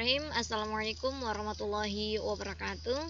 Bismillahirrahmanirrahim. Assalamualaikum warahmatullahi wabarakatuh.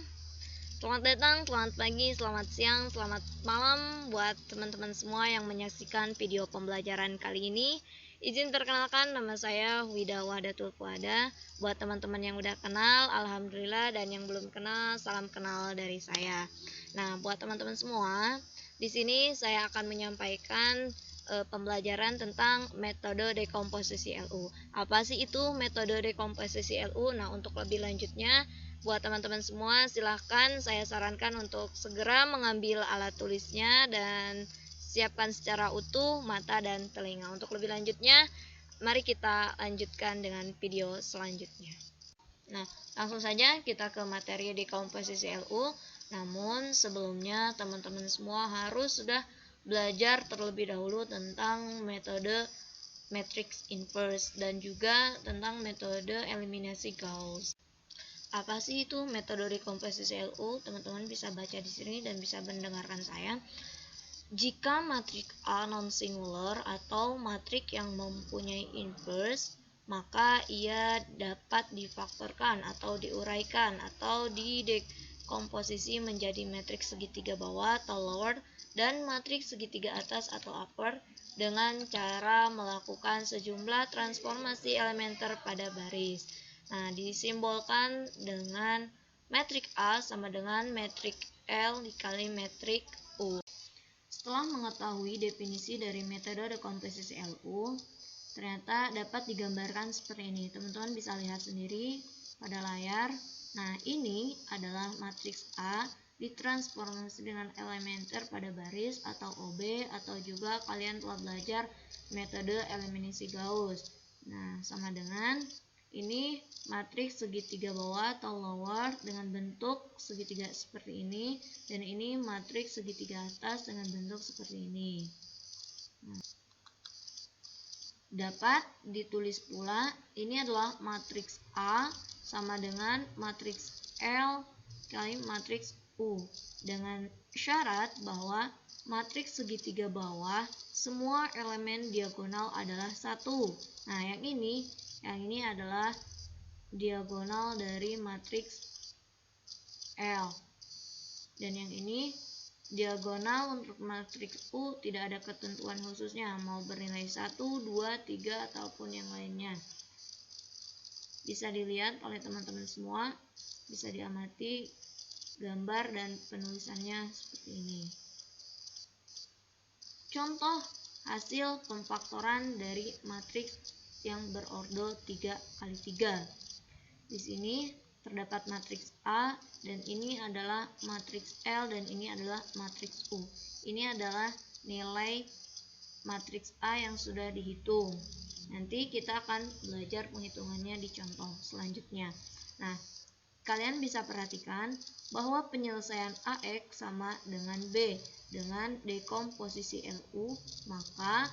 Selamat datang, selamat pagi, selamat siang, selamat malam buat teman-teman semua yang menyaksikan video pembelajaran kali ini. Izin perkenalkan, nama saya Wida Wahdatul Fuada. Buat teman-teman yang udah kenal, alhamdulillah, dan yang belum kenal, salam kenal dari saya. Nah, buat teman-teman semua, di sini saya akan menyampaikan pembelajaran tentang metode dekomposisi LU. Apa sih itu metode dekomposisi LU? Nah, untuk lebih lanjutnya, buat teman-teman semua, silahkan saya sarankan untuk segera mengambil alat tulisnya dan siapkan secara utuh mata dan telinga. Untuk lebih lanjutnya, mari kita lanjutkan dengan video selanjutnya. Nah, langsung saja kita ke materi dekomposisi LU. Namun sebelumnya teman-teman semua harus sudah belajar terlebih dahulu tentang metode matrix inverse dan juga tentang metode eliminasi Gauss. Apa sih itu metode dekomposisi LU? Teman-teman bisa baca di sini dan bisa mendengarkan saya. Jika matriks A non-singular atau matriks yang mempunyai inverse, maka ia dapat difaktorkan atau diuraikan atau didekomposisi menjadi matriks segitiga bawah atau lower dan matriks segitiga atas atau upper dengan cara melakukan sejumlah transformasi elementer pada baris. Nah, disimbolkan dengan matriks A sama dengan matriks L dikali matriks U. Setelah mengetahui definisi dari metode dekomposisi LU, ternyata dapat digambarkan seperti ini. Teman-teman bisa lihat sendiri pada layar. Nah, ini adalah matriks A ditransformasi dengan elementer pada baris atau OB, atau juga kalian telah belajar metode eliminasi Gauss. Nah, sama dengan ini matriks segitiga bawah atau lower dengan bentuk segitiga seperti ini, dan ini matriks segitiga atas dengan bentuk seperti ini. Nah, dapat ditulis pula ini adalah matriks A sama dengan matriks L kali matriks U, dengan syarat bahwa matriks segitiga bawah semua elemen diagonal adalah 1. Nah, yang ini adalah diagonal dari matriks L, dan yang ini diagonal untuk matriks U tidak ada ketentuan khususnya, mau bernilai 1, 2, 3 ataupun yang lainnya. Bisa dilihat oleh teman-teman semua, bisa diamati gambar dan penulisannya seperti ini. Contoh hasil pemfaktoran dari matriks yang berordo 3 kali 3. Di sini terdapat matriks A, dan ini adalah matriks L, dan ini adalah matriks U. Ini adalah nilai matriks A yang sudah dihitung. Nanti kita akan belajar penghitungannya di contoh selanjutnya. Nah, kalian bisa perhatikan bahwa penyelesaian AX sama dengan B dengan dekomposisi LU, maka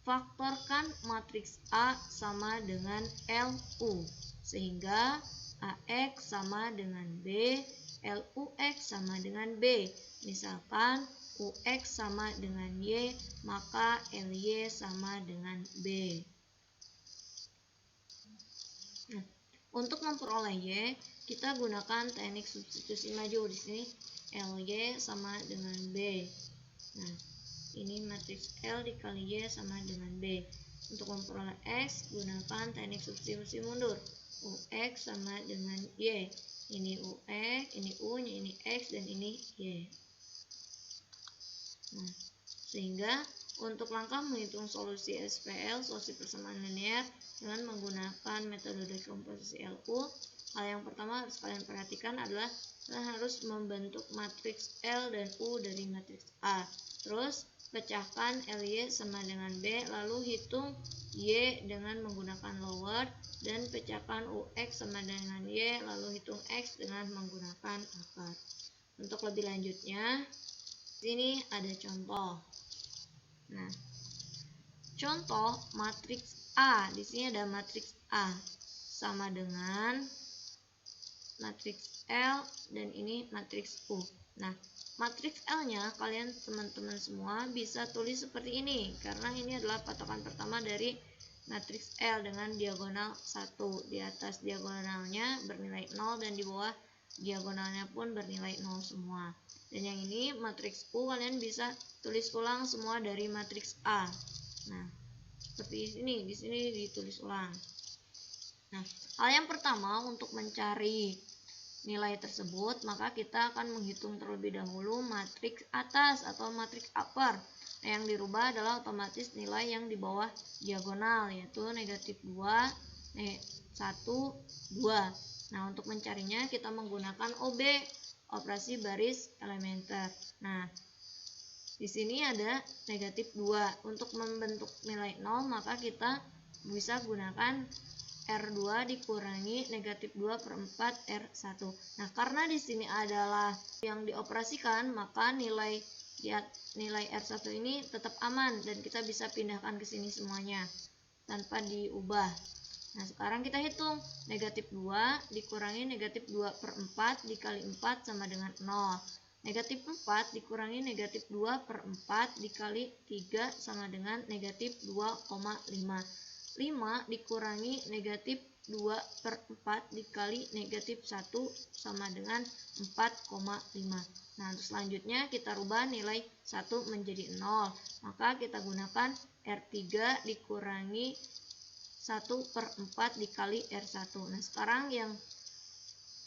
faktorkan matriks A sama dengan LU, sehingga AX sama dengan B, LUX sama dengan B. Misalkan UX sama dengan Y, maka LY sama dengan B. Nah, untuk memperoleh Y, kita gunakan teknik substitusi maju. Di sini LY sama dengan B. Nah, ini matriks L dikali Y sama dengan B. Untuk memperoleh X, gunakan teknik substitusi mundur. UX sama dengan Y. Ini UX, ini U, ini X, dan ini Y. Nah, sehingga untuk langkah menghitung solusi SPL, solusi persamaan linear, dengan menggunakan metode dekomposisi LU, hal yang pertama harus kalian perhatikan adalah kalian harus membentuk matriks L dan U dari matriks A. Terus pecahkan LY sama dengan B, lalu hitung Y dengan menggunakan lower, dan pecahkan UX sama dengan Y, lalu hitung X dengan menggunakan upper. Untuk lebih lanjutnya, sini ada contoh. Nah, contoh matriks A, di sini ada matriks A sama dengan matriks L, dan ini matriks U. Nah, matriks L-nya teman-teman semua bisa tulis seperti ini, karena ini adalah patokan pertama dari matriks L dengan diagonal 1. Di atas diagonalnya bernilai 0 dan di bawah diagonalnya pun bernilai 0 semua. Dan yang ini matriks U, kalian bisa tulis ulang semua dari matriks A. Nah, seperti ini, di sini ditulis ulang. Nah, hal yang pertama untuk mencari nilai tersebut, maka kita akan menghitung terlebih dahulu matriks atas atau matriks upper. Nah, yang dirubah adalah otomatis nilai yang di bawah diagonal, yaitu negatif 2, 1, 2. Nah, untuk mencarinya kita menggunakan OB, operasi baris elementer. Nah, di sini ada negatif 2. Untuk membentuk nilai 0, maka kita bisa gunakan R2 dikurangi negatif 2 per 4 R1. Nah, karena di sini adalah yang dioperasikan, maka nilai R1 ini tetap aman dan kita bisa pindahkan ke sini semuanya tanpa diubah. Nah, sekarang kita hitung negatif 2 dikurangi negatif 2 per 4 dikali 4 sama dengan 0. Negatif 4 dikurangi negatif 2 per 4 dikali 3 sama dengan negatif 2,5. 5 dikurangi negatif 2 per 4 dikali negatif 1 sama dengan 4,5. Nah, untuk selanjutnya kita rubah nilai 1 menjadi 0. Maka kita gunakan R3 dikurangi 1 per 4 dikali R1. Nah, sekarang yang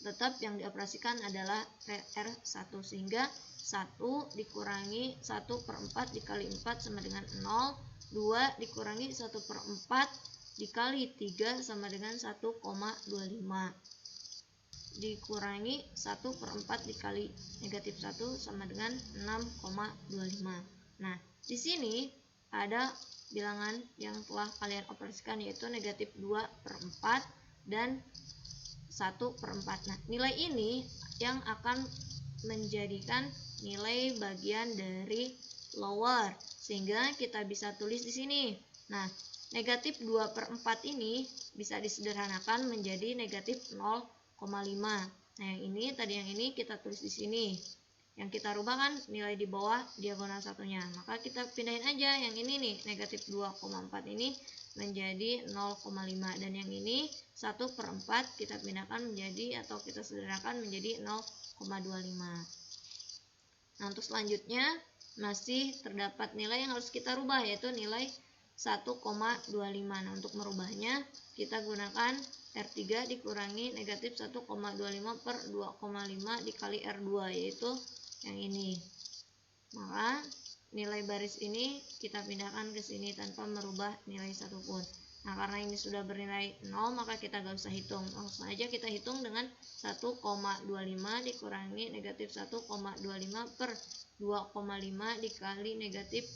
tetap yang dioperasikan adalah R1, sehingga 1 dikurangi 1 per 4 dikali 4 sama dengan 0. 2 dikurangi 1 per 4 dikali 3 sama dengan 1,25. Dikurangi 1 per 4 dikali negatif 1 sama dengan 6,25. Nah, di sini ada bilangan yang telah kalian operasikan, yaitu negatif 2 per 4 dan 1 per 4. Nah, nilai ini yang akan menjadikan nilai bagian dari lower, sehingga kita bisa tulis di sini. Nah, negatif 2 per 4 ini bisa disederhanakan menjadi negatif 0,5. Nah, yang ini kita tulis di sini. Yang kita rubah kan nilai di bawah diagonal satunya. Maka kita pindahin aja yang ini nih, negatif 2,4 ini menjadi 0,5. Dan yang ini 1 per 4 kita pindahkan menjadi, atau kita sederhanakan menjadi 0,25. Nah, untuk selanjutnya masih terdapat nilai yang harus kita rubah, yaitu nilai 1,25. Nah, untuk merubahnya kita gunakan R3 dikurangi negatif 1,25 per 2,5 dikali R2, yaitu yang ini. Maka nilai baris ini kita pindahkan ke sini tanpa merubah nilai satupun. Nah, karena ini sudah bernilai 0, maka kita gak usah hitung. Langsung aja kita hitung dengan 1,25 dikurangi negatif 1,25 per 2,5 dikali negatif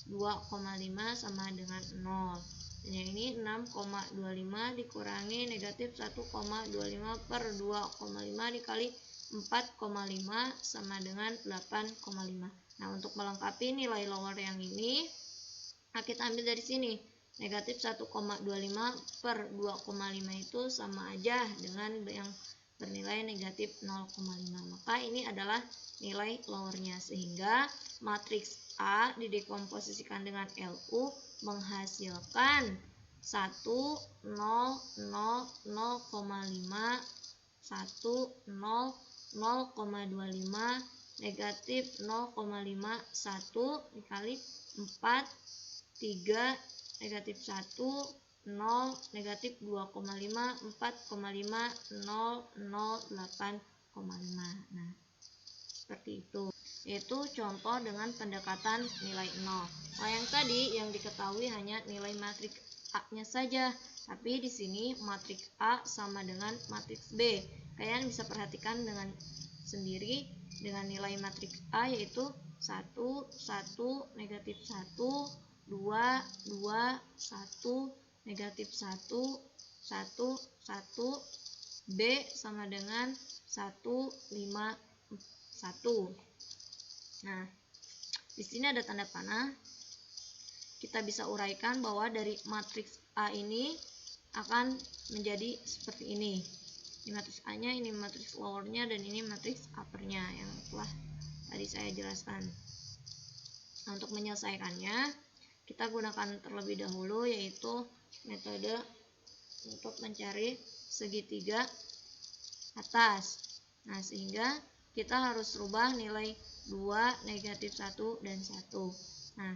2,5 sama dengan 0. Dan yang ini 6,25 dikurangi negatif 1,25 per 2,5 dikali 4,5 sama dengan 8,5. Nah, untuk melengkapi nilai lower yang ini, kita ambil dari sini. Negatif 1,25 per 2,5 itu sama aja dengan yang bernilai negatif 0,5. Maka ini adalah nilai lowernya, sehingga matriks A didekomposisikan dengan LU menghasilkan 1, 0, 0, 0,5, 1, 0, 0,25, negatif 0,5, 1 dikali 4, 3, negatif 1, 0, negatif 2,5, 4,5, 0, 0, 8,5. Nah, seperti itu. Yaitu contoh dengan pendekatan nilai 0. Nah, yang tadi yang diketahui hanya nilai matriks A-nya saja, tapi di sini matriks A sama dengan matriks B. Kalian bisa perhatikan dengan sendiri dengan nilai matriks A, yaitu 1, 1, negatif 1, 2, 2, 1, negatif 1, 1, 1, B sama dengan 1, 5, 1. Nah, di sini ada tanda panah. Kita bisa uraikan bahwa dari matriks A ini akan menjadi seperti ini. Ini matriks A-nya, ini matriks lower-nya, dan ini matriks upper-nya yang telah tadi saya jelaskan. Nah, untuk menyelesaikannya, kita gunakan terlebih dahulu, yaitu metode untuk mencari segitiga atas. Nah, sehingga kita harus rubah nilai 2, negatif 1, dan 1. Nah,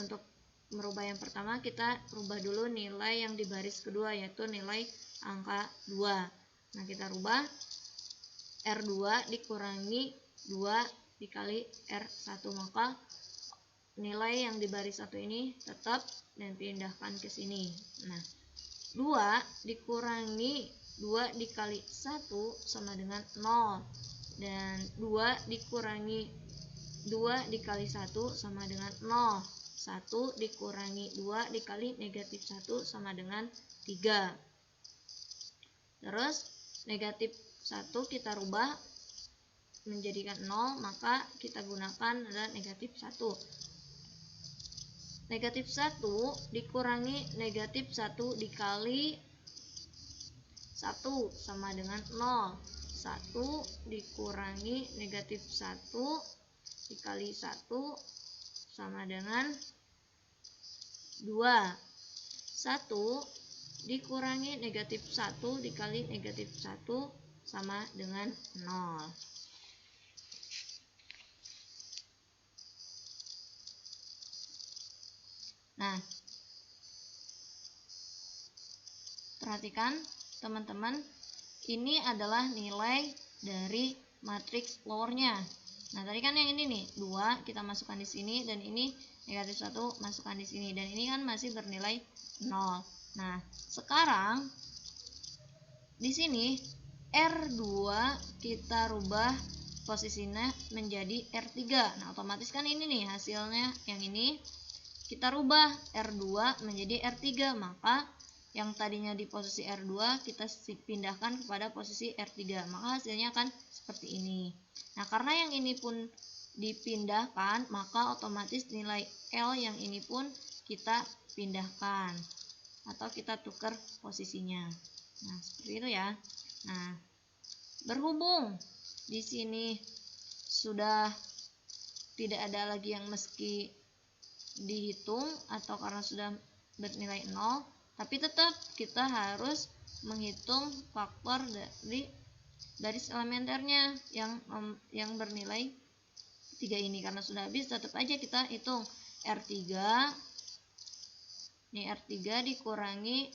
untuk merubah yang pertama kita rubah dulu nilai yang di baris kedua, yaitu nilai angka 2. Nah, kita rubah R2 dikurangi 2 dikali R1, maka nilai yang di baris 1 ini tetap dan pindahkan ke sini. Nah, 2 dikurangi 2 dikali 1 sama dengan 0, dan 2 dikurangi 2 dikali 1 sama dengan 0. 1 dikurangi 2 dikali negatif 1 sama dengan 3. Terus negatif 1 kita rubah menjadikan 0, maka kita gunakan adalah negatif 1. Negatif 1 dikurangi negatif 1 dikali 1 sama dengan 0. 1 dikurangi negatif 1 dikali 1 sama dengan 2. 1 dikurangi negatif 1 dikali negatif 1 sama dengan 0. Nah, perhatikan teman-teman, ini adalah nilai dari matriks lowernya. Nah, tadi kan yang ini nih, 2 kita masukkan di sini, dan ini negatif 1 masukkan di sini, dan ini kan masih bernilai 0. Nah, sekarang di sini R2 kita rubah posisinya menjadi R3. Nah, otomatis kan ini nih hasilnya, yang ini kita rubah R2 menjadi R3, maka yang tadinya di posisi R2 kita pindahkan kepada posisi R3, maka hasilnya akan seperti ini. Nah, karena yang ini pun dipindahkan, maka otomatis nilai L yang ini pun kita pindahkan atau kita tukar posisinya. Nah, seperti itu ya. Nah, berhubung di sini sudah tidak ada lagi yang meski dihitung atau karena sudah bernilai 0, tapi tetap kita harus menghitung faktor dari garis elementernya yang bernilai 3 ini. Karena sudah habis, tetap aja kita hitung R3. Ini R3 dikurangi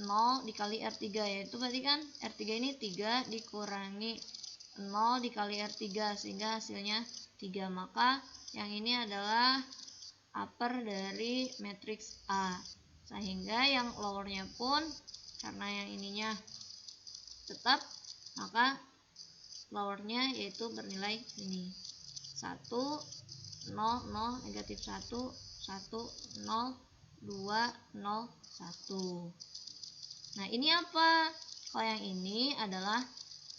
0 dikali R3, yaitu berarti kan R3 ini 3 dikurangi 0 dikali R3, sehingga hasilnya 3. Maka yang ini adalah upper dari matriks A, sehingga yang lowernya pun karena yang ininya tetap, maka lowernya yaitu bernilai ini 1, 0, 0, negatif 1, 1, 0, 2, 0, 1. Nah, ini apa? Kalau yang ini adalah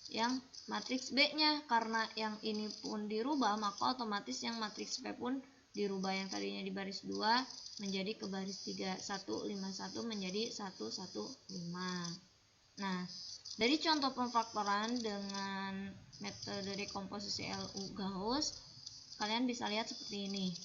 yang matriks B-nya, karena yang ini pun dirubah, maka otomatis yang matriks B pun dirubah, yang tadinya di baris 2 menjadi ke baris 3, 151 menjadi 115. Nah, dari contoh pemfaktoran dengan metode dekomposisi LU Gauss, kalian bisa lihat seperti ini.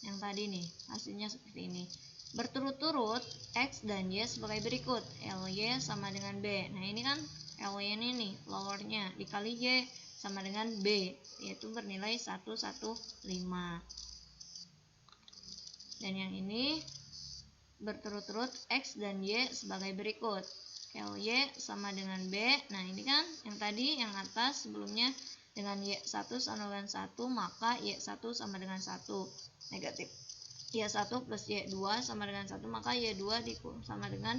Yang tadi nih, hasilnya seperti ini. Berturut-turut X dan Y sebagai berikut. LY sama dengan B. Nah, ini kan LY ini nih, lowernya, dikali Y sama dengan B, yaitu bernilai 115. Dan yang ini berturut-turut X dan Y sebagai berikut. LY sama dengan B. Nah, ini kan yang tadi, yang atas sebelumnya dengan Y1 sama dengan 1, maka Y1 sama dengan 1. Negatif Y1 plus Y2 sama dengan 1, maka Y2 sama dengan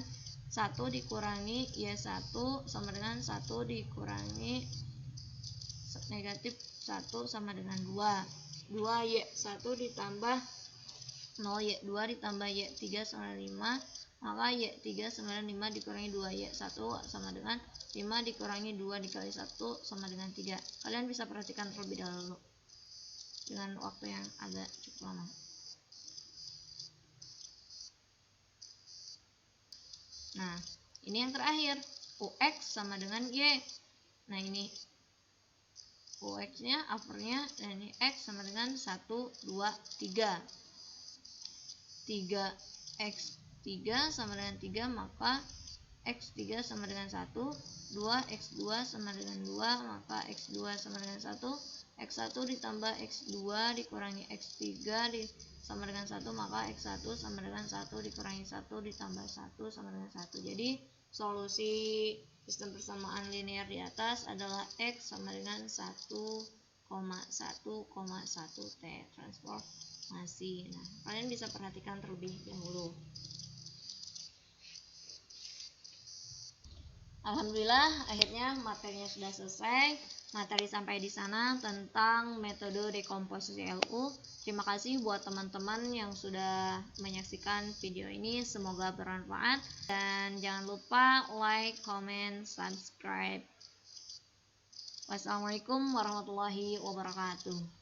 1 dikurangi Y1 sama dengan 1 dikurangi negatif 1 sama dengan 2. 2Y1 ditambah 0Y2 ditambah Y3 sama dengan 5, maka Y3 sama dengan 5 dikurangi 2Y1 sama dengan 5 dikurangi 2 dikali 1 sama dengan 3. Kalian bisa perhatikan terlebih dahulu dengan waktu yang agak cukup lama. Nah, ini yang terakhir, UX sama dengan Y. Nah, ini UX-nya, uppernya, dan ini X sama dengan 1, 2, 3. 3X3 X3 sama dengan 3, maka X3 sama dengan 1. 2X2 sama dengan 2, maka X2 sama dengan 1. X1 ditambah X2 dikurangi X3 sama dengan 1, maka X1 sama dengan 1 dikurangi 1 ditambah 1 sama dengan 1. Jadi solusi sistem persamaan linear di atas adalah X sama dengan 1,1,1 T transformasi. Nah, kalian bisa perhatikan terlebih dahulu. Alhamdulillah, akhirnya materinya sudah selesai. Materi sampai di sana tentang metode dekomposisi LU. Terima kasih buat teman-teman yang sudah menyaksikan video ini. Semoga bermanfaat. Dan jangan lupa like, comment, subscribe. Wassalamualaikum warahmatullahi wabarakatuh.